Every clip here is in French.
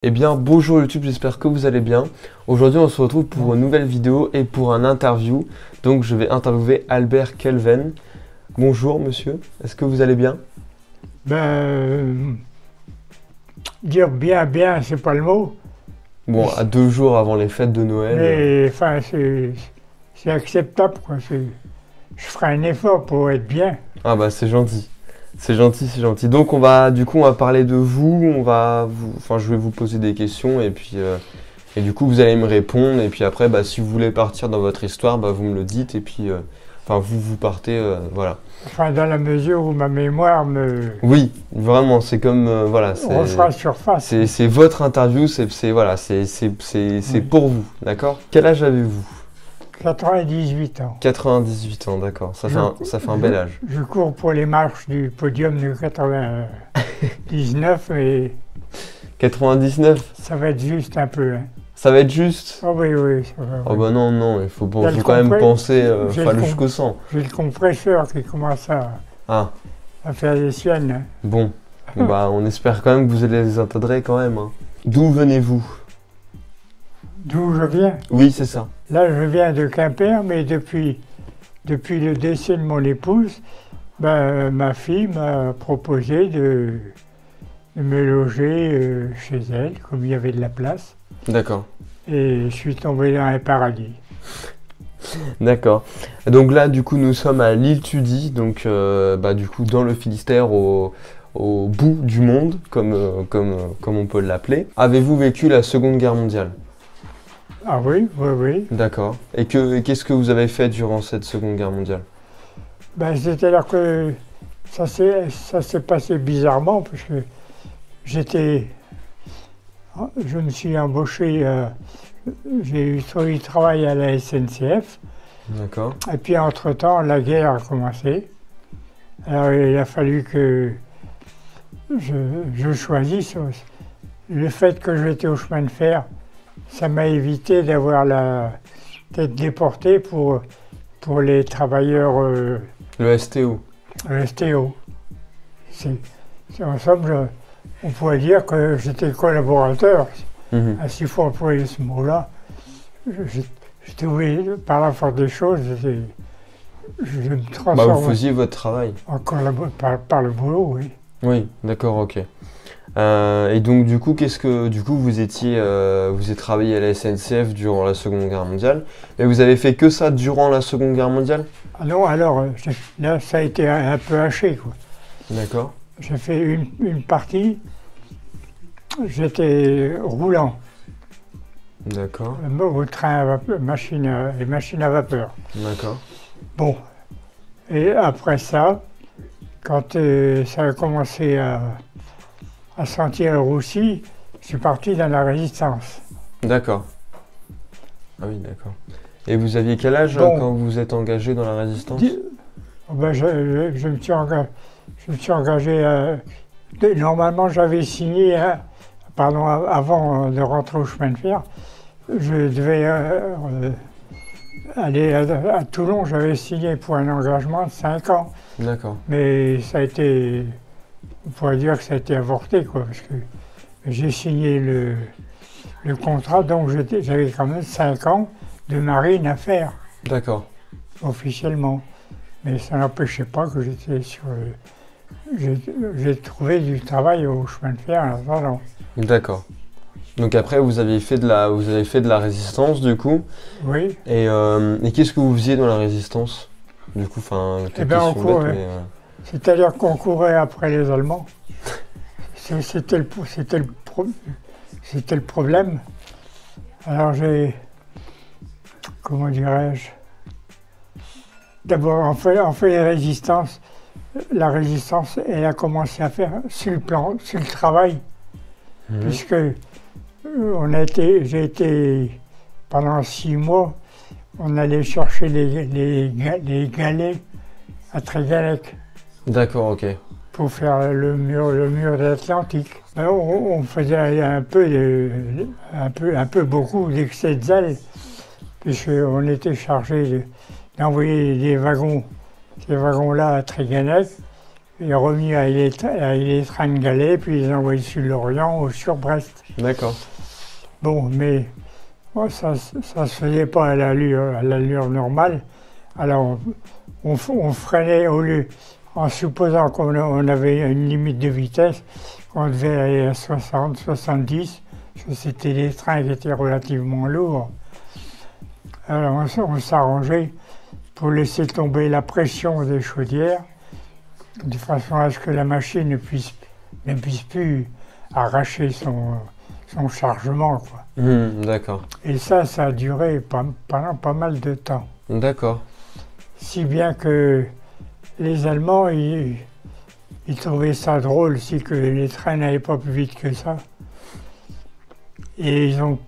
Eh bien, bonjour YouTube, j'espère que vous allez bien. Aujourd'hui, on se retrouve pour une nouvelle vidéo et pour un interview. Donc, je vais interviewer Albert Kelven. Bonjour, monsieur. Est-ce que vous allez bien? Dire bien, c'est pas le mot. Bon, à 2 jours avant les fêtes de Noël. Mais enfin, c'est acceptable, quoi. Je ferai un effort pour être bien. Ah bah, c'est gentil. C'est gentil, c'est gentil. Donc, on va parler de vous. Je vais vous poser des questions et puis, du coup, vous allez me répondre. Et puis après, bah, si vous voulez partir dans votre histoire, bah, vous me le dites. Et puis, vous partez, voilà. Enfin, dans la mesure où ma mémoire me... Oui, vraiment, c'est comme, voilà. On fera surface. C'est votre interview, c'est Oui. pour vous, d'accord? Quel âge avez-vous? 98 ans. 98 ans, d'accord. Ça fait un bel âge. Je cours pour les marches du podium de 99 et 99? ça va être juste un peu. Hein. Ça va être juste? Oh oui, ça va. Oh bah non, il faut le quand même penser aller jusqu'au 100. J'ai le compresseur qui commence à faire des siennes. Hein. Bon, bah on espère quand même que vous allez les intégrer quand même. Hein. D'où venez-vous? D'où je viens? Oui, c'est ça. Là, je viens de Quimper, mais depuis le décès de mon épouse, ma fille m'a proposé de me loger chez elle, comme il y avait de la place. D'accord. Et je suis tombé dans un paradis. D'accord. Donc là, du coup, nous sommes à l'île Tudy, donc du coup dans le Finistère, au bout du monde, comme on peut l'appeler. Avez-vous vécu la Seconde Guerre mondiale? Ah oui. D'accord. Et qu'est-ce que vous avez fait durant cette Seconde Guerre mondiale? C'est-à-dire que ça s'est passé bizarrement, parce que je me suis embauché, j'ai eu du travail à la SNCF. D'accord. Et puis entre-temps, la guerre a commencé. Alors il a fallu que je choisisse. Le fait que j'étais au chemin de fer, ça m'a évité d'être déporté pour les travailleurs... Le STO. Le STO. En somme, on pourrait dire que j'étais collaborateur. S'il faut employer ce mot-là, j'étais obligé, par la force des choses, je me transforme... vous faisiez votre travail. Par le boulot, oui. Oui, d'accord, ok. Et donc du coup, vous avez travaillé à la SNCF durant la Seconde Guerre mondiale, et vous avez fait que ça durant la Seconde Guerre mondiale? Ah non, alors là, ça a été un peu haché, quoi. D'accord. J'ai fait une partie, j'étais roulant. D'accord. Au train à vapeur, les machines à vapeur. D'accord. Bon, et après ça, quand ça a commencé à sentir le roussi, je suis parti dans la résistance. D'accord. Ah oui, d'accord. Et vous aviez quel âge quand vous êtes engagé dans la résistance? Je me suis engagé, normalement j'avais signé, avant de rentrer au chemin de fer, je devais aller à Toulon, j'avais signé pour un engagement de 5 ans. D'accord. Mais ça a été, on pourrait dire que ça a été avorté, quoi, parce que j'ai signé le contrat, donc j'avais quand même 5 ans de marine à faire. D'accord. Officiellement. Mais ça n'empêchait pas que j'étais sur... J'ai trouvé du travail au chemin de fer en attendant. D'accord. Donc après, vous avez fait de la résistance, du coup. Oui. Et qu'est-ce que vous faisiez dans la résistance? Du coup, c'est-à-dire qu'on courait après les Allemands. C'était le problème. Alors comment dirais-je? D'abord, on fait les résistances. La résistance, elle a commencé à faire sur le travail. Puisque j'ai été, pendant 6 mois, on allait chercher les galets à Tréguennec. D'accord, ok. Pour faire le mur de l'Atlantique. On faisait beaucoup d'excès de zèle, puisqu'on était chargé d'envoyer ces wagons-là à Tréguennec, est revenu à Illétran-Galais, puis ils ont envoyé sur l'Orient ou sur Brest. D'accord. Bon, mais bon, ça ne se faisait pas à l'allure normale. Alors on freinait au lieu, en supposant qu'on avait une limite de vitesse, on devait aller à 60, 70, parce que c'était des trains qui étaient relativement lourds. Alors on s'arrangeait pour laisser tomber la pression des chaudières, de façon à ce que la machine ne puisse plus arracher son chargement, quoi. D'accord. Et ça a duré pendant pas mal de temps. D'accord. Si bien que les Allemands, ils trouvaient ça drôle aussi que les trains n'allaient pas plus vite que ça. Et ils ont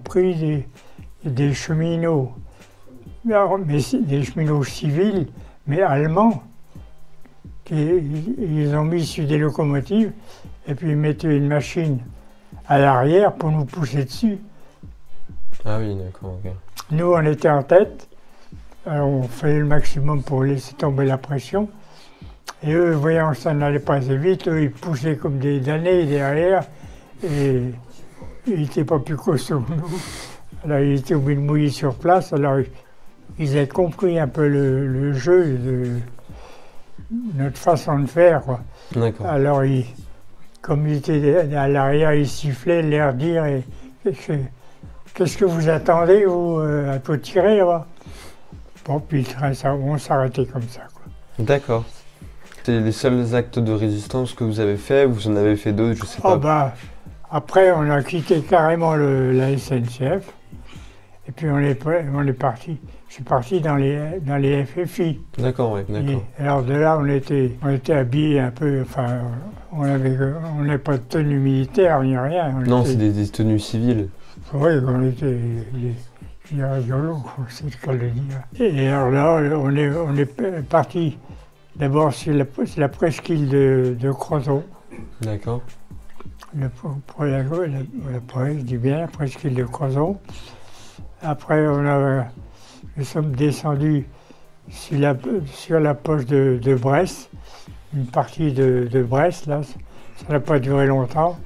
pris des cheminots, mais des cheminots civils, mais allemands, ils ont mis sur des locomotives et puis ils mettaient une machine à l'arrière pour nous pousser dessus. Ah oui, d'accord, ok. Nous, on était en tête, alors on faisait le maximum pour laisser tomber la pression. Et eux, voyant que ça n'allait pas assez vite, eux, ils poussaient comme des damnés derrière et ils n'étaient pas plus costauds que nous. Alors ils étaient obligés de mouiller sur place, alors ils avaient compris un peu le jeu de notre façon de faire, quoi. D'accord. Alors, comme ils étaient à l'arrière, ils sifflaient, l'air dire qu'est-ce que vous attendez, vous, à tout tirer, là? Bon, puis on s'arrêtait comme ça, quoi. D'accord. C'est les seuls actes de résistance que vous avez fait, vous en avez fait d'autres, je sais pas. Bah, après, on a quitté carrément la SNCF, et puis on est parti. Je suis parti dans les FFI. D'accord, oui, d'accord. Et alors de là, on était habillés un peu, enfin, on n'avait pas de tenue militaire ni rien. Non, c'est des tenues civiles. Oui, on était rigolo, c'est le cas de le dire. Et alors là, on est parti d'abord sur la presqu'île de Crozon. D'accord. Je dis bien, la presqu'île de Crozon. Après, nous sommes descendus sur la poche de Brest, une partie de Brest, là, ça n'a pas duré longtemps.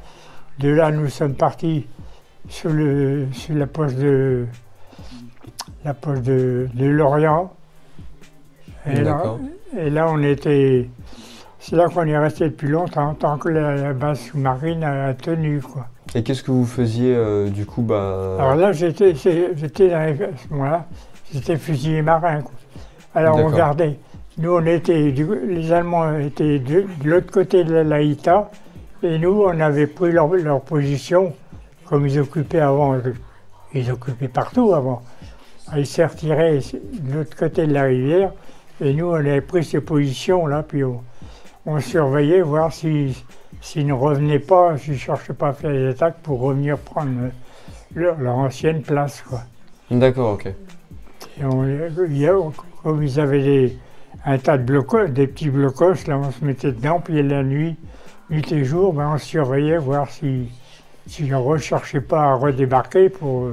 De là, nous sommes partis sur la poche de Lorient. Et là, c'est là qu'on est resté depuis longtemps, tant que la base sous-marine a tenu, quoi. Et qu'est-ce que vous faisiez du coup Alors là, j'étais à ce moment-là, j'étais fusilier marin, quoi. Alors on gardait. Nous, les Allemands étaient de l'autre côté de la Ita, et nous, on avait pris leur position, comme ils occupaient avant. Ils occupaient partout avant. Ils s'est retirés de l'autre côté de la rivière, et nous, on avait pris ces positions-là, puis on surveillait, voir s'ils ne revenaient pas, s'ils ne cherchaient pas à faire des attaques pour revenir prendre leur ancienne place, quoi. D'accord, ok. Et comme ils avaient un tas de blocos, des petits blocos, là on se mettait dedans, puis la nuit et jour, on surveillait, voir s'ils ne recherchaient pas à redébarquer pour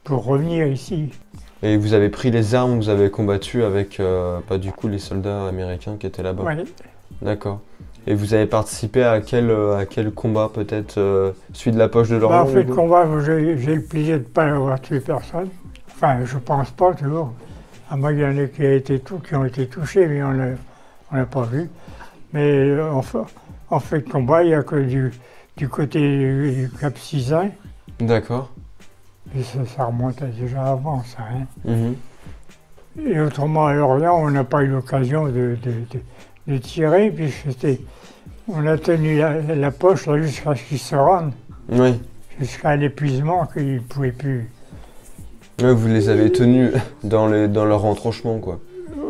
revenir ici. Et vous avez pris les armes, vous avez combattu avec du coup les soldats américains qui étaient là-bas. Oui. D'accord. Et vous avez participé à quel combat peut-être celui de la poche de Lorient? En fait, le combat, j'ai le plaisir de ne pas avoir tué personne. Enfin, je pense pas toujours. À moi, il y en a qui ont été touchés, mais on l'a pas vu. Mais en fait, le combat, il n'y a que du côté du Cap Sizun. D'accord. Et ça remontait déjà avant, ça. Hein. Mm-hmm. Et autrement, à Lorient, on n'a pas eu l'occasion de tirer, puis on a tenu la poche là, jusqu'à ce qu'ils se rendent. Oui. Jusqu'à l'épuisement qu'ils ne pouvaient plus. Ouais, vous les avez tenus dans leur retranchement, quoi.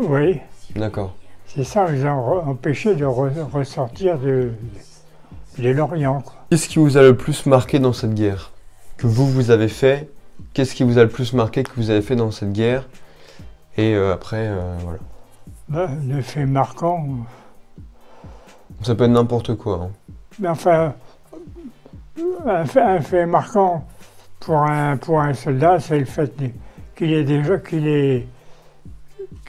Oui. D'accord. C'est ça, ils ont empêché de ressortir de l'Orient, quoi. Qu'est-ce qui vous a le plus marqué dans cette guerre? Que vous avez fait? Qu'est-ce qui vous a le plus marqué que vous avez fait dans cette guerre? Et après, voilà. Le fait marquant. Ça peut être n'importe quoi. Hein. Mais enfin, un fait marquant pour un soldat, c'est le fait qu'il ait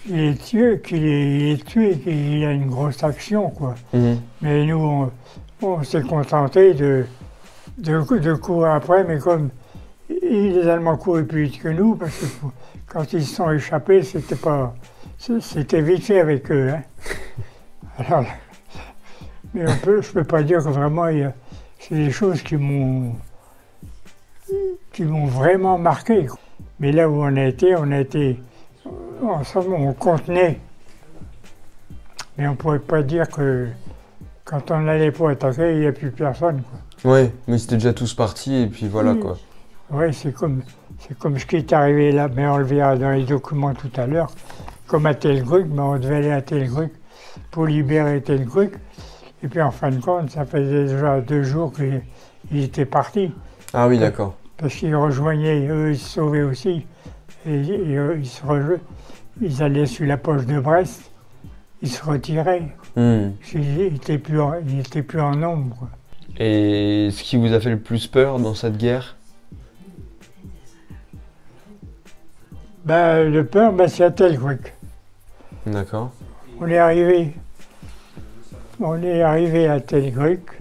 qu'il est tué, qu'il a une grosse action, quoi. Mhm. Mais nous, on s'est contenté de courir après, mais comme les Allemands couraient plus vite que nous, parce que quand ils se sont échappés, c'était vite fait avec eux, hein. Alors, mais je peux pas dire que vraiment, c'est des choses qui m'ont vraiment marqué, quoi. Mais là où on a été, ensemble, on contenait. Mais on ne pourrait pas dire que quand on allait pour attaquer, il n'y a plus personne, quoi. Ouais, mais c'était déjà tous partis et puis voilà, Oui. quoi. Oui, c'est comme ce qui est arrivé là, mais on le verra dans les documents tout à l'heure. Comme à Telgruc, mais on devait aller à Telgruc pour libérer Telgruc. Et puis en fin de compte, ça faisait déjà 2 jours qu'ils étaient partis. Ah oui, d'accord. Parce qu'ils rejoignaient, eux, ils se sauvaient aussi. Et ils allaient sur la poche de Brest, ils se retiraient. Hmm. Ils n'étaient plus en nombre, quoi. Et ce qui vous a fait le plus peur dans cette guerre? Ben, le peur, c'est à Telgruc. D'accord. On est arrivé à Telgruc.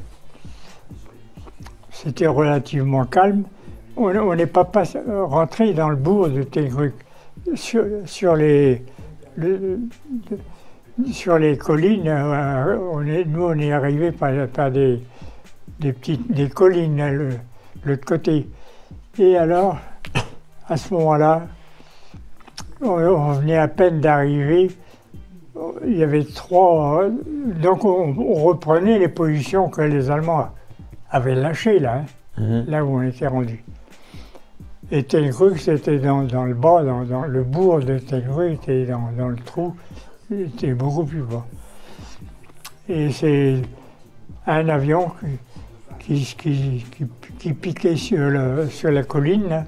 C'était relativement calme. On n'est pas rentré dans le bourg de Telgruc. Sur les collines, nous on est arrivé par des collines, l'autre côté. Et alors, à ce moment-là, on venait à peine d'arriver. Il y avait 3. Donc on reprenait les positions que les Allemands avaient lâchées là, hein, là où on était rendu. Et Telgruc, c'était dans le bas, dans le bourg de Telgruc, était dans le trou, il était beaucoup plus bas. Et c'est un avion qui piquait sur la colline, là.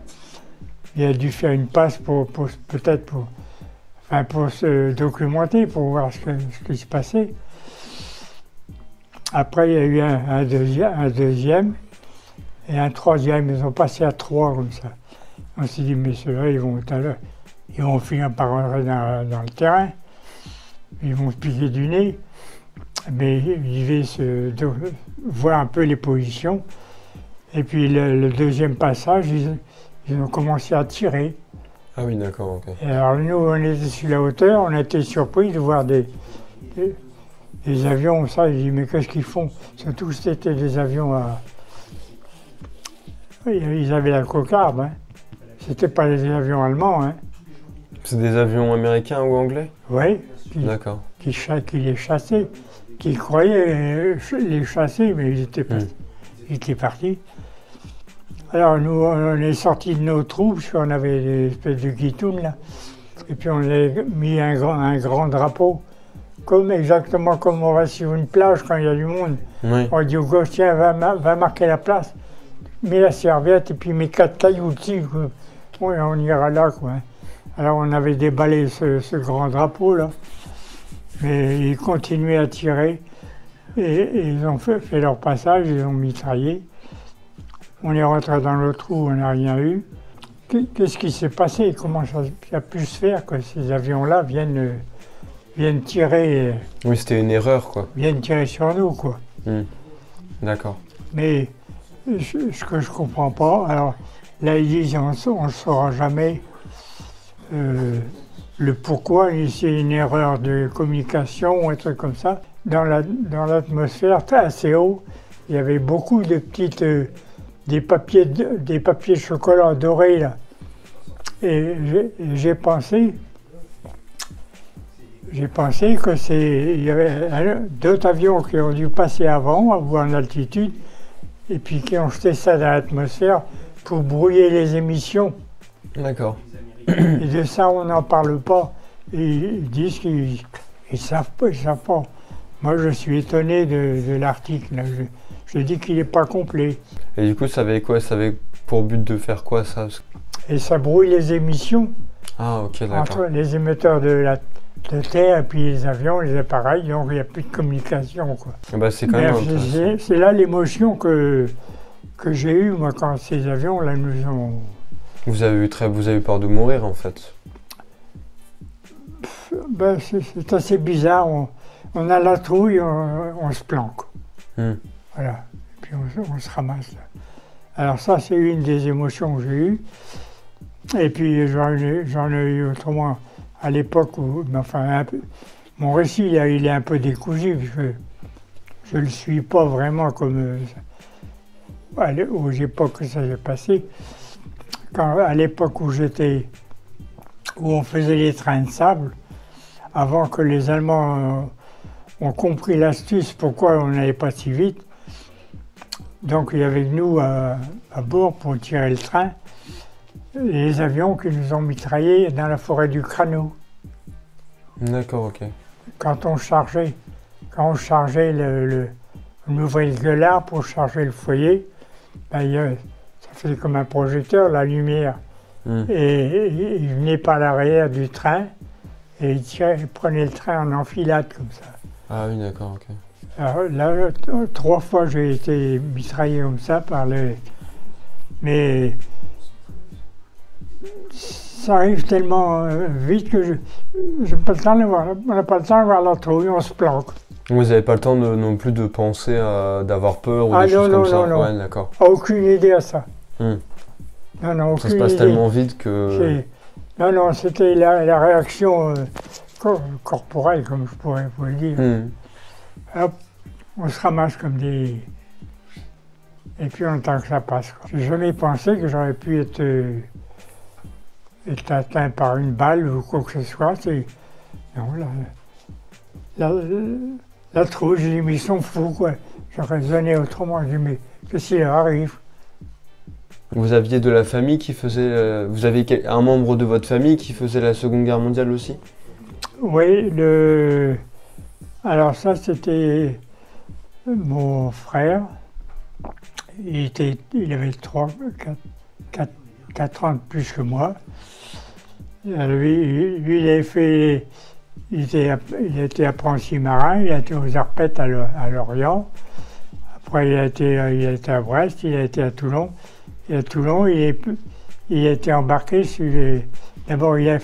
Il a dû faire une passe peut-être pour se documenter, pour voir ce qui se passait. Après, il y a eu un deuxième et un troisième. Ils ont passé à 3 comme ça. On s'est dit, mais ceux-là, ils vont finir par rentrer dans le terrain. Ils vont se piquer du nez. Mais ils devaient voir un peu les positions. Et puis le deuxième passage, ils ont commencé à tirer. Ah oui, d'accord, ok. Et alors nous, on était sur la hauteur, on a été surpris de voir des avions, ça, j'ai dit, mais qu'est-ce qu'ils font? Surtout que c'était des avions à... Oui, ils avaient la cocarde, hein. C'était pas des avions allemands, hein. C'est des avions américains ou anglais? Oui, D'accord. qui les chassaient, qui croyaient les chasser, mais ils étaient partis. Alors nous, on est sortis de nos troupes, parce qu'on avait des espèces de guitounes là, et puis on a mis un grand drapeau, exactement comme on va sur une plage quand il y a du monde. Oui. On dit au gauche, tiens, va marquer la place, mets la serviette et puis mets 4 cailloux dessus. Oui, on ira là, quoi. Alors on avait déballé ce grand drapeau là, mais ils continuaient à tirer, et ils ont fait leur passage, ils ont mitraillé. On est rentré dans le trou, on n'a rien eu. Qu'est-ce qui s'est passé? Comment ça a pu se faire que ces avions-là viennent tirer? Oui, c'était une erreur, quoi. Viennent tirer sur nous, quoi. D'accord. Mais ce que je comprends pas, alors là ils disent on ne saura jamais le pourquoi, c'est une erreur de communication ou un truc comme ça. Dans l'atmosphère assez haut, il y avait beaucoup de petites... des papiers chocolat dorés là. Et j'ai pensé que il y avait d'autres avions qui ont dû passer avant, ou en altitude, et puis qui ont jeté ça dans l'atmosphère pour brouiller les émissions. D'accord. Et de ça, on n'en parle pas. Et ils disent qu'ils savent pas. Moi, je suis étonné de l'article. Je dis qu'il n'est pas complet. Et du coup, ça avait quoi? Ça avait pour but de faire quoi, ça? Et ça brouille les émissions. Ah, ok, d'accord. Entre les émetteurs de terre et puis les avions, les appareils, donc il n'y a plus de communication, quoi. Bah, c'est quand même intéressant. C'est là l'émotion que j'ai eue, moi, quand ces avions, là, nous ont... Vous avez eu peur de mourir, en fait? Ben, c'est assez bizarre. On a la trouille, on se planque. Voilà. Et puis on se ramasse. Alors ça, c'est une des émotions que j'ai eues. Et puis j'en ai eu autrement à l'époque où, enfin, mon récit il est un peu décousu, parce que je ne le suis pas vraiment comme aux époques que ça s'est passé. À l'époque où on faisait les trains de sable, avant que les Allemands ont compris l'astuce, pourquoi on n'allait pas si vite. Donc il y avait nous à bord pour tirer le train, les avions qui nous ont mitraillés dans la forêt du Crano. D'accord, ok. Quand on chargeait on ouvrait le gueulard pour charger le foyer, ben, ça faisait comme un projecteur, la lumière. Et il venait par l'arrière du train et il prenait le train en enfilade comme ça. Ah oui, d'accord, ok. Alors là, 3 fois j'ai été mitraillé comme ça Mais ça arrive tellement vite que on n'a pas le temps de voir la trouille, on se planque. Vous n'avez pas le temps non plus de penser d'avoir peur ou des choses comme ça? Non. Ouais, d'accord. Aucune idée à ça. Non, ça se passe tellement vite que... Non, c'était la réaction corporelle, comme je pourrais vous le dire. Hop, on se ramasse comme des... Et puis on attend que ça passe. J'ai jamais pensé que j'aurais pu être atteint par une balle ou quoi que ce soit. Non, la trouille, j'ai dit, mais ils sont fous, quoi. Je raisonnais autrement, j'ai dit, mais qu'est-ce qui leur arrive? Vous aviez de la famille qui faisait... vous avez un membre de votre famille qui faisait la Seconde Guerre mondiale aussi? Oui, alors ça, c'était mon frère. Il avait 4 ans de plus que moi. Lui, il avait fait... Il était apprenti marin, il a été aux Arpettes à Lorient. Après, il a été à Brest, il a été à Toulon. Et à Toulon, il a été embarqué sur les... D'abord, il a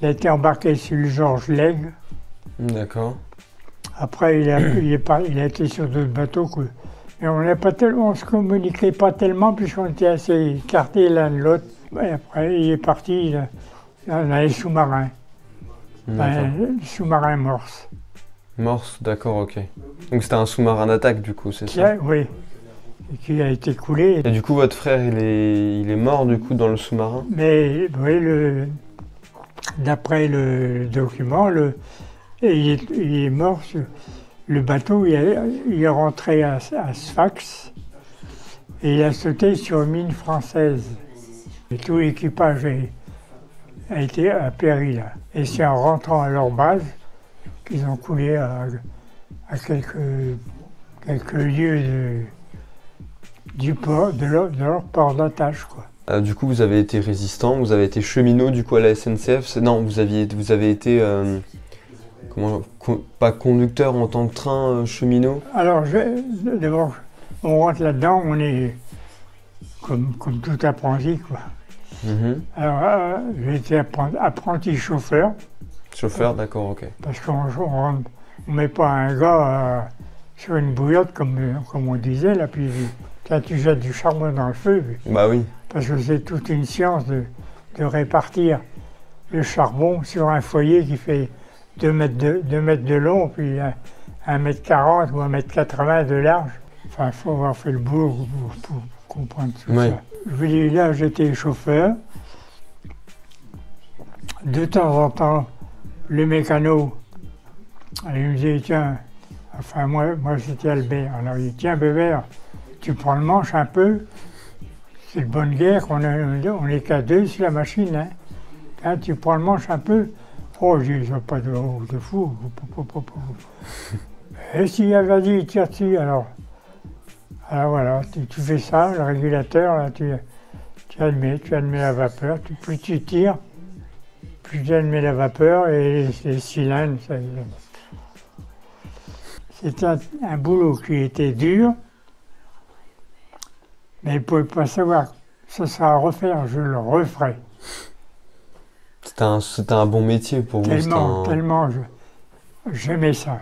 été embarqué sur le Georges Laigle. D'accord. Après, il a été sur d'autres bateaux. Et on ne se communiquait pas tellement puisqu'on était assez écartés l'un de l'autre. Et après, il est parti dans les sous-marins. Le sous-marin Morse. Morse, d'accord, ok. Donc c'était un sous-marin d'attaque du coup, c'est ça? Oui. Et qui a été coulé. Et du coup, votre frère, il est mort du coup dans le sous-marin? Mais oui, d'après le document, il est mort. Le bateau, il est rentré à Sfax et il a sauté sur une mine française. Et tout l'équipage a été péri là. Et c'est en rentrant à leur base qu'ils ont coulé à quelques lieues de leur port d'attache, quoi. Du coup, vous avez été résistant, vous avez été cheminot du coup à la SNCF. Non, vous avez été pas conducteur en tant que train, cheminot? Alors, d'abord, on rentre là-dedans, on est comme tout apprenti, quoi. Alors, j'ai été apprenti chauffeur. Chauffeur, d'accord, ok. Parce qu'on ne met pas un gars sur une bouillotte, comme on disait, là, puis quand tu jettes du charbon dans le feu. Bah oui. Parce que c'est toute une science de répartir le charbon sur un foyer qui fait 2 mètres de long, puis 1,40 m ou 1,80 m de large. Enfin, il faut avoir fait le boulot pour comprendre tout ça. Je vous dis, là, j'étais chauffeur. De temps en temps, le mécano, il me disait, tiens, enfin, moi c'était Albert. Alors, il dit, tiens, Bébert, tu prends le manche un peu. C'est de bonne guerre, on est qu'à 2 sur la machine, hein. Hein, tu prends le manche un peu. Oh, je dis, pas de fou. Et si, vas-y, tire dessus, alors voilà, tu fais ça, le régulateur, là, tu admets la vapeur, plus tu tires, plus tu admets la vapeur et les cylindres. C'était un boulot qui était dur, mais il ne pouvait pas savoir, ça sera à refaire, je le referai. C'est c'était un bon métier pour vous. Tellement j'aimais ça.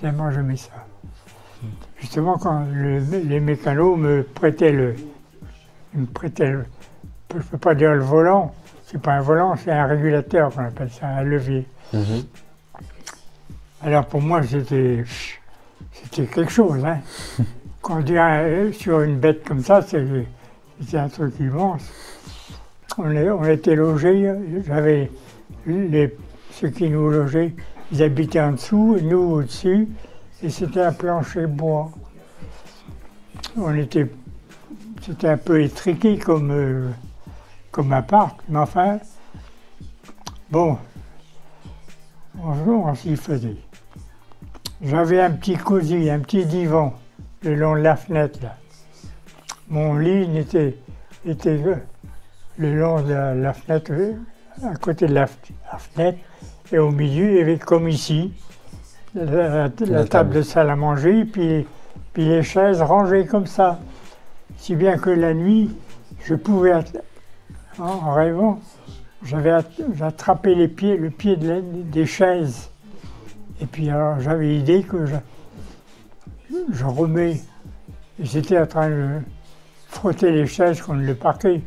Tellement j'aimais ça. Justement, quand les mécanos me prêtaient ils me prêtaient je ne peux pas dire le volant, c'est pas un volant, c'est un régulateur qu'on appelle ça, un levier. Mhm. Alors pour moi, c'était quelque chose. Hein. Conduire sur une bête comme ça, c'était un truc immense. On était logés, j'avais ceux qui nous logeaient, ils habitaient en dessous, et nous au-dessus, et c'était un plancher bois. C'était un peu étriqué comme appart, mais enfin, bon, on s'y faisait. J'avais un petit cosy, un petit divan, le long de la fenêtre, là. Mon lit était le long de la fenêtre, à côté de la fenêtre, et au milieu, il y avait comme ici, la table de salle à manger, puis les chaises rangées comme ça. Si bien que la nuit, je pouvais, en rêvant, j'attrapais le pied des chaises. Et puis alors j'avais l'idée que je remets. J'étais en train de frotter les chaises contre le parquet.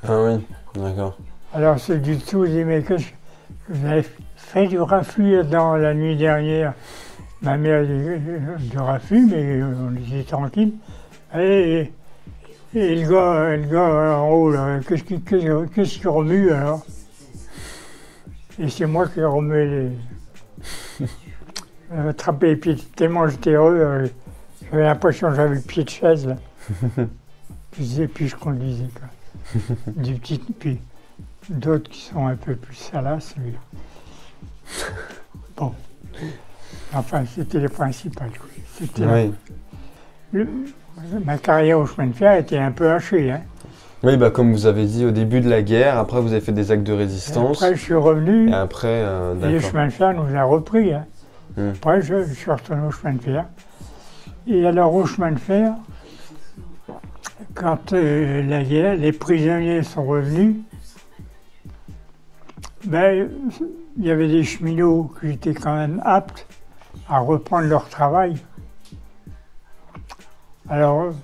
Ah oui, d'accord. Alors ceux du dessous disaient, mais que vous avez fait du raffut dans la nuit dernière. Ma mère dit du raffut, mais on était tranquille. Et le gars en haut, qu'est-ce qui remue alors? Et c'est moi qui remuais les. J'avais attrapé les pieds tellement j'étais heureux, j'avais l'impression que j'avais le pied de chaise là. Puis je conduisais quoi. Puis d'autres qui sont un peu plus salaces, mais. Bon. Enfin, c'était les principales. C'était oui. Ma carrière au chemin de fer était un peu hachée. Hein. Oui, bah, comme vous avez dit au début de la guerre, après vous avez fait des actes de résistance. Et après, je suis revenu. Et après, et le chemin de fer nous a repris. Hein. Mmh. Après, je suis retourné au chemin de fer. Et alors, au chemin de fer, quand la guerre, les prisonniers sont revenus, ben, il y avait des cheminots qui étaient quand même aptes à reprendre leur travail. Alors,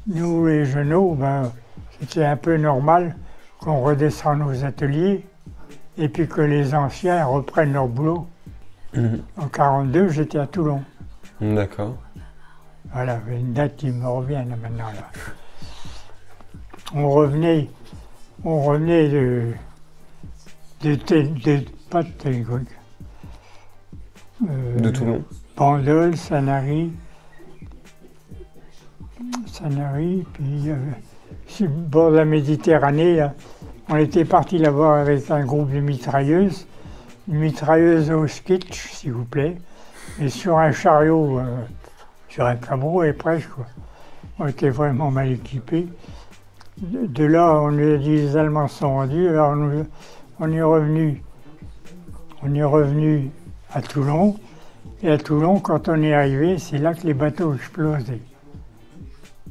nous, les jeuneaux, ben, c'était un peu normal qu'on redescende aux ateliers et puis que les anciens reprennent leur boulot. En 1942, j'étais à Toulon. D'accord. Voilà, une date qui me revient là, maintenant. Là. On revenait pas de Télécoque. De Toulon. Bandol, Sanary, puis sur le bord de la Méditerranée, là, on était parti là-bas avec un groupe de mitrailleuses, une mitrailleuse au skitch, s'il vous plaît, et sur un chariot, sur un cabrou et presque, quoi. On était vraiment mal équipés. De là, on nous a dit les Allemands sont rendus, alors on est revenu à Toulon, et à Toulon, quand on est arrivé, c'est là que les bateaux explosaient.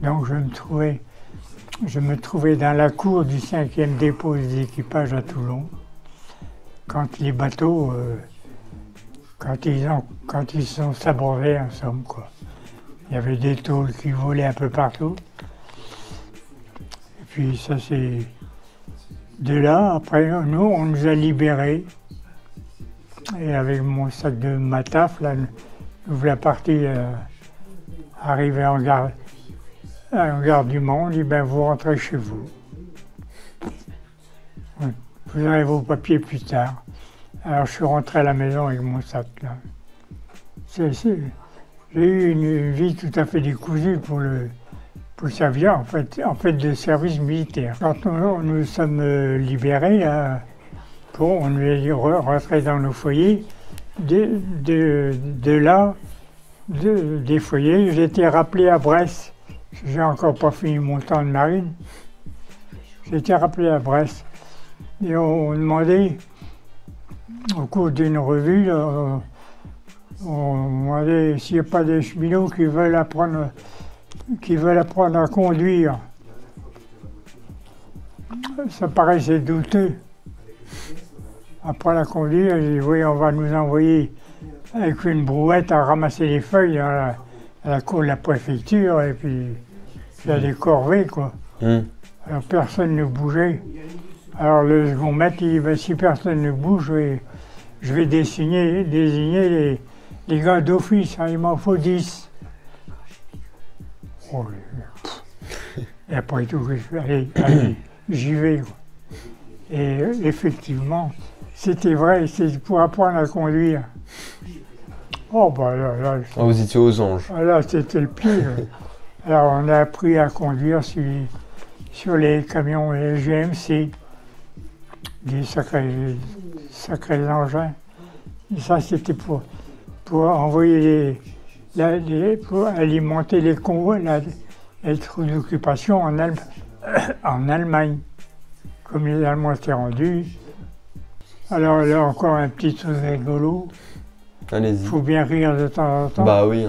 Donc je me trouvais dans la cour du 5e dépôt des équipages à Toulon, quand les bateaux, quand ils sont sabrés en somme, quoi. Il y avait des tôles qui volaient un peu partout. Et puis ça c'est... De là, après, nous, on nous a libérés. Et avec mon sac de mataf, là, nous voilà partis arriver en gare du Mont, on dit, ben, vous rentrez chez vous. Vous aurez vos papiers plus tard. Alors je suis rentré à la maison avec mon sac, là. J'ai eu une vie tout à fait décousue pour le service, en fait de service militaire. Quand nous sommes libérés, on nous a dit rentrer dans nos foyers. De là, des foyers, j'ai été rappelé à Brest. J'ai encore pas fini mon temps de marine. J'ai été rappelé à Brest. Et on demandait, au cours d'une revue, on demandait s'il n'y a pas des cheminots qui veulent apprendre à conduire. Ça paraissait douteux. Après la conduire, j'ai dit, oui, on va nous envoyer avec une brouette à ramasser les feuilles à la cour de la préfecture, et puis il y a des corvées, quoi. Alors personne ne bougeait. Alors le second maître, il dit, ben, si personne ne bouge, je vais désigner les gars d'office, hein, il m'en faut 10. Oh, et après tout, je suis allez, j'y vais, quoi. Et effectivement, c'était vrai, c'est pour apprendre à conduire. Oh, bah là, vous étiez aux anges. Là, c'était le pire. Alors, on a appris à conduire sur les camions GMC, des sacrés engins. Et ça, c'était pour envoyer pour alimenter les convois, les trous d'occupation en Allemagne. Comme les Allemands étaient rendus. Alors là, encore un petit truc rigolo. Allez-y. Il faut bien rire de temps en temps. Bah oui,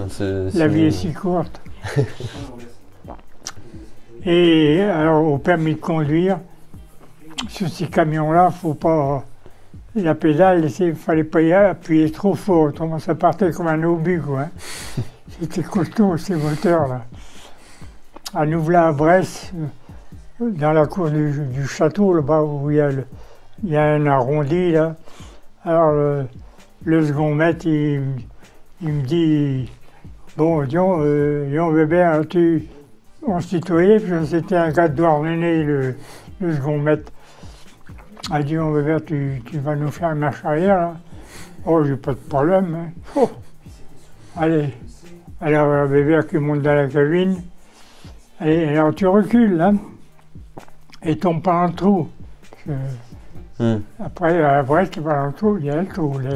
la vie est si courte. Et alors, au permis de conduire, sur ces camions-là, faut pas. La pédale, il fallait pas y appuyer trop fort, autrement ça partait comme un obus, quoi. C'était costaud, ces moteurs-là. À nous voilà à Brest, dans la cour du château, là-bas où il y a un arrondi, là. Alors, le second maître, il me dit, bon, Dion Weber, on se tutoyait, puis c'était un gars de Douarnenez, le second maître. Il dit, Dion Weber, tu vas nous faire une marche arrière, là. Oh, j'ai pas de problème, hein. Oh. Allez. Alors, Weber qui monte dans la cabine. Allez, alors tu recules, là. Et tombe pas dans le trou. Après, à Brest, tu vas dans le trou, il y a le trou, là.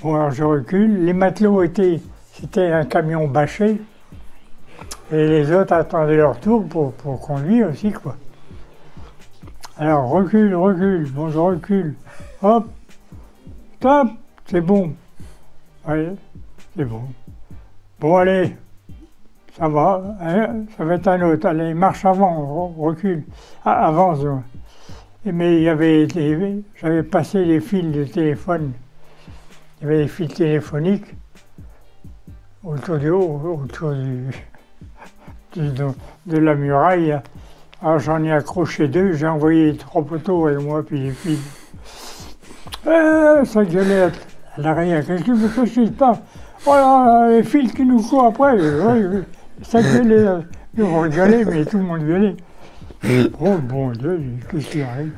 Bon, alors je recule. Les matelots c'était un camion bâché. Et les autres attendaient leur tour pour conduire aussi, quoi. Alors, recule. Bon, je recule. Hop. Top. C'est bon. Allez, c'est bon. Bon, allez. Ça va, hein, ça va être un autre. Allez, marche avant, recule. Ah, avance. Mais j'avais passé les fils de téléphone. Il y avait des fils téléphoniques autour de la muraille. Alors j'en ai accroché 2, j'ai envoyé 3 poteaux avec moi, puis les fils. Ça gueulait à l'arrière. Qu'est-ce que se passe? Voilà, les fils qui nous courent après. Ça gueulait, on rigolait, mais tout le monde gueulait. Oh bon Dieu, qu'est-ce qui arrive?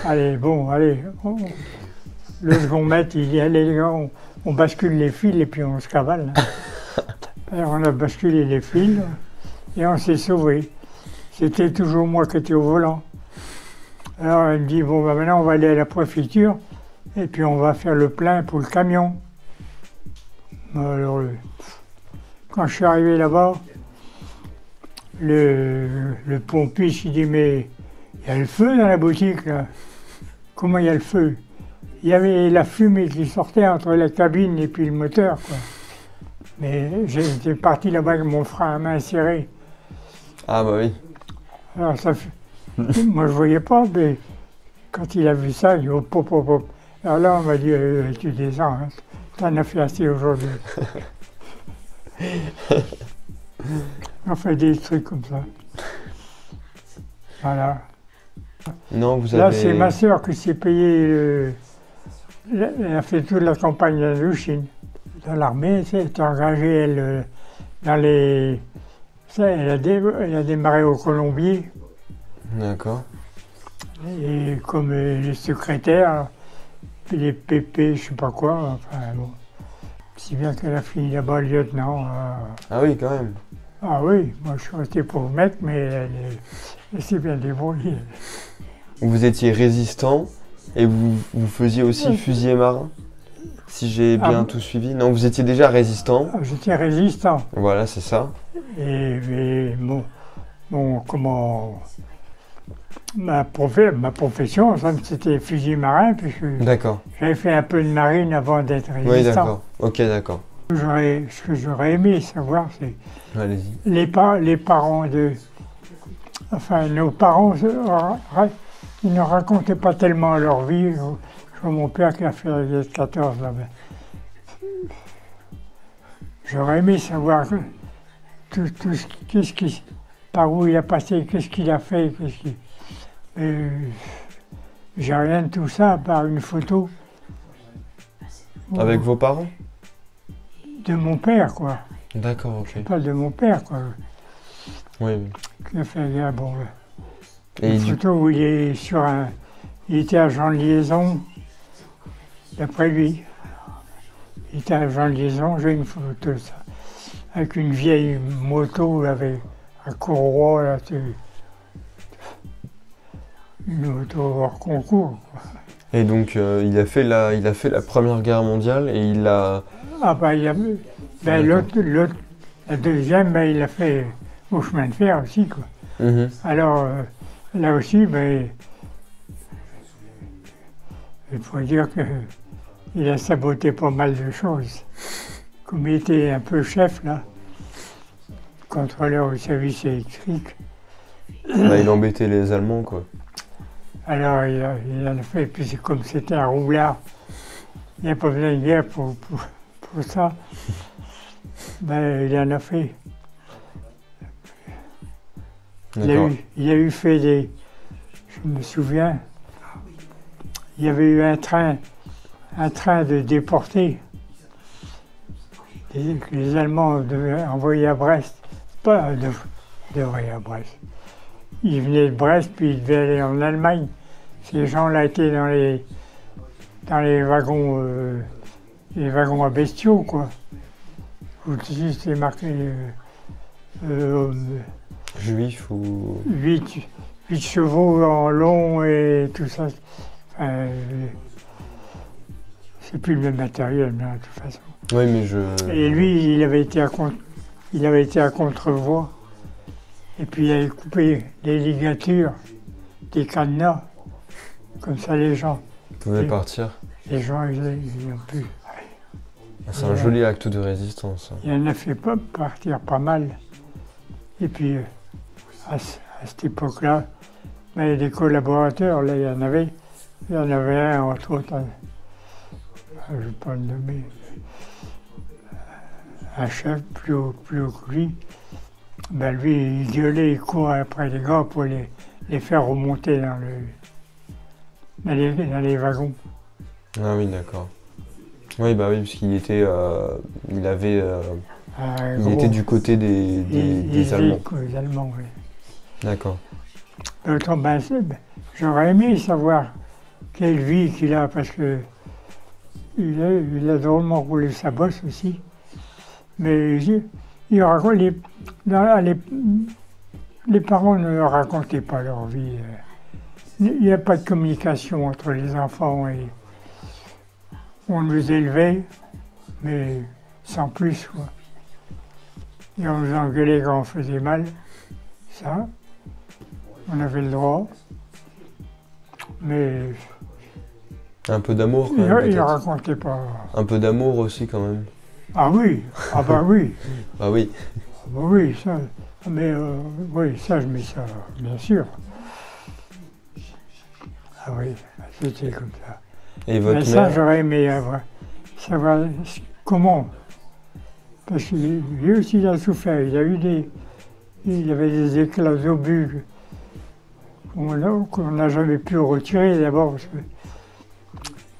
Allez, bon, allez. Le second maître, il dit, allez les gars, on bascule les fils et puis on se cavale. Alors on a basculé les fils et on s'est sauvés. C'était toujours moi qui étais au volant. Alors il me dit, bon, bah, maintenant on va aller à la préfecture et puis on va faire le plein pour le camion. Alors, quand je suis arrivé là-bas, le pompiste, il dit, mais il y a le feu dans la boutique, là. Comment il y a le feu? Il y avait la fumée qui sortait entre la cabine et puis le moteur, quoi. Mais j'étais parti là-bas avec mon frein à main serré. Ah bah oui. Alors ça fait... Moi je voyais pas, mais quand il a vu ça, il dit, hop, hop, hop, hop. Alors là, on m'a dit, tu descends, hein. T'en as fait assez aujourd'hui. On fait des trucs comme ça. Voilà. Non, vous Là, avez... c'est ma sœur qui s'est payée. Elle a fait toute la campagne d'Indochine. Dans l'armée, elle s'est engagée, elle, dans les... Ça, elle a démarré au Colombier. D'accord. Et comme les secrétaires, puis les PP, je sais pas quoi, enfin bon. Si bien qu'elle a fini là-bas lieutenant. Ah oui, quand même. Ah oui, moi je suis resté pauvre mec, mais elle s'est bien débrouillée. Vous étiez résistant et vous faisiez aussi fusilier marin, si j'ai bien tout suivi. Non, vous étiez déjà résistant. J'étais résistant. Voilà, c'est ça. Et comment... Ma profession, c'était fusilier marin, puisque j'avais fait un peu de marine avant d'être résistant. Oui, d'accord. Ok, d'accord. Ce que j'aurais aimé savoir, c'est les parents de... Enfin, nos parents, ils ne racontaient pas tellement leur vie. Je vois mon père qui a fait la guerre de 14. Là, j'aurais aimé savoir par où il a passé, qu'est-ce qu'il a fait, j'ai rien de tout ça, à part une photo. Avec vos parents? De mon père, quoi. D'accord, ok. Je parle de mon père, quoi. Oui. Qui a fait la guerre, bon. Et Une photo où il est il était agent de liaison, d'après lui. Il était agent de liaison, j'ai une photo de ça. Avec une vieille moto, avec un courroie, là, une moto hors concours, quoi. Et donc, il a fait la Première Guerre mondiale et il a... Ah ben, l'autre, la deuxième, ben, il a fait au chemin de fer aussi, quoi. Alors, là aussi, ben, il faut dire qu'il a saboté pas mal de choses. Comme il était un peu chef, là, contrôleur au service électrique. Bah, il embêtait les Allemands, quoi. Alors, il en a fait, puis comme c'était un roublard, il n'y a pas besoin de guerre pour ça, ben, il en a fait. Il a eu fait des... Je me souviens, il y avait eu un train de déportés que les Allemands devaient envoyer à Brest, pas d'envoyer à Brest. Ils venaient de Brest, puis ils devaient aller en Allemagne. Ces gens-là étaient dans les wagons à bestiaux, quoi. Où c'était marqué Juif ou... 8 chevaux en long et tout ça. Enfin, c'est plus le même matériel, mais de toute façon. Oui, mais Et lui, il avait été à Contrevoix. Et puis il avait coupé les ligatures des cadenas. Comme ça, les gens pouvaient partir. Les gens, ils ont pu. C'est un joli acte de résistance. Il en a fait partir pas mal. Et puis, à cette époque-là, ben, des collaborateurs, là, il y en avait un, entre autres, je ne vais pas le nommer, un chef plus haut que lui. Ben, lui, il gueulait, il courait après les gars pour les faire remonter dans les wagons. Ah oui, d'accord. Oui, bah oui, parce qu'il était, il était du côté des Allemands. Les Allemands, oui. D'accord. Autant, j'aurais aimé savoir quelle vie qu'il a, parce que il a drôlement roulé sa bosse aussi. Mais il raconte, les parents ne racontaient pas leur vie. Il n'y a pas de communication entre les enfants et on nous élevait, mais sans plus, quoi. Et on nous engueulait quand on faisait mal, ça, on avait le droit, mais... Un peu d'amour, quand même, il racontait pas... Un peu d'amour aussi, quand même. Ah oui, ah bah oui. Ah oui. Ah bah oui, ça, mais oui, ça, je mets ça, bien sûr. Ah oui, c'était comme ça. Et votre mais mère... ça, j'aurais aimé savoir comment. Parce que lui aussi, il a souffert. Il avait des éclats d'obus qu'on n'a jamais pu retirer d'abord. Parce que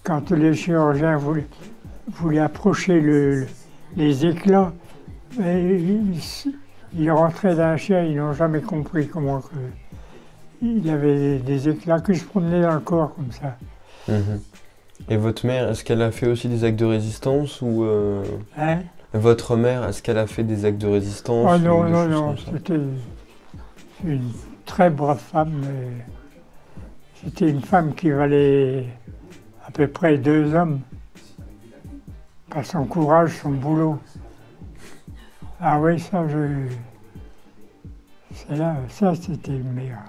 quand les chirurgiens voulaient approcher les éclats, ils rentraient dans la chair, ils n'ont jamais compris comment il avait des éclats qui se promenaient dans le corps comme ça. Et votre mère, est-ce qu'elle a fait aussi des actes de résistance ou Hein? Votre mère, est-ce qu'elle a fait des actes de résistance? Oh non, non, c'était une très brave femme. C'était une femme qui valait à peu près 2 hommes par son courage, son boulot. Ah oui, ça, ça c'était une mère.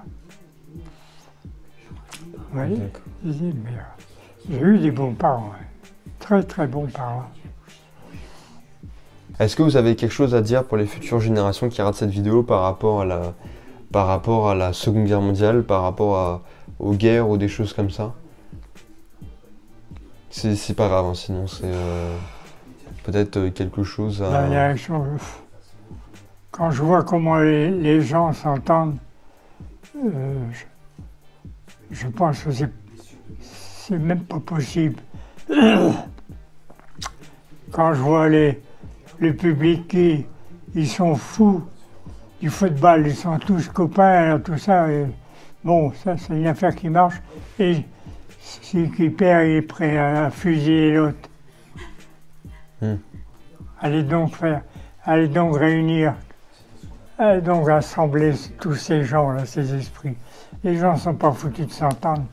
Oui, c'était une mère. J'ai eu des bons parents, hein. Très très bons parents. Est-ce que vous avez quelque chose à dire pour les futures générations qui regardent cette vidéo par rapport à la Seconde Guerre mondiale, par rapport aux guerres ou des choses comme ça? C'est pas grave, hein, sinon c'est peut-être quelque chose à... La réaction, quand je vois comment les gens s'entendent, je pense que c'est même pas possible. Quand je vois le public ils sont fous du football, ils sont tous copains, tout ça. Et bon, ça c'est une affaire qui marche. Et celui qui perd, il est prêt à fusiller l'autre. Allez donc réunir, allez donc rassembler tous ces gens-là, ces esprits. Les gens ne sont pas foutus de s'entendre.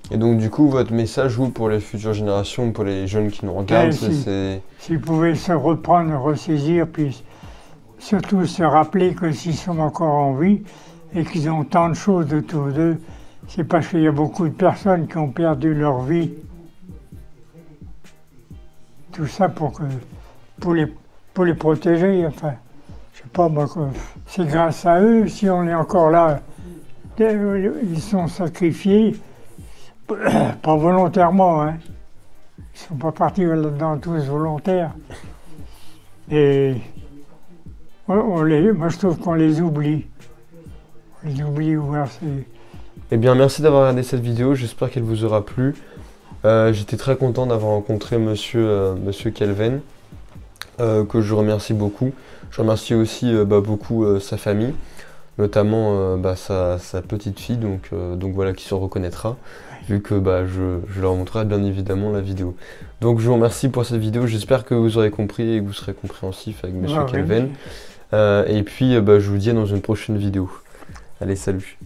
Et donc du coup, votre message, vous, pour les futures générations, pour les jeunes qui nous regardent, c'est... S'ils pouvaient se reprendre, ressaisir, puis surtout se rappeler que s'ils sont encore en vie et qu'ils ont tant de choses autour d'eux, c'est parce qu'il y a beaucoup de personnes qui ont perdu leur vie. Tout ça pour les protéger, enfin, je sais pas moi, c'est grâce à eux si on est encore là. Ils sont sacrifiés, pas volontairement, hein. Ils sont pas partis là-dedans tous volontaires. Et moi je trouve qu'on les oublie. On les oublie, Eh bien, merci d'avoir regardé cette vidéo, j'espère qu'elle vous aura plu. J'étais très content d'avoir rencontré monsieur Kelvin, que je remercie beaucoup. Je remercie aussi beaucoup sa famille, notamment sa petite fille, donc voilà, qui se reconnaîtra, vu que je leur montrerai bien évidemment la vidéo. Donc je vous remercie pour cette vidéo, j'espère que vous aurez compris et que vous serez compréhensif avec monsieur Kelvin. Et puis je vous dis à dans une prochaine vidéo. Allez, salut!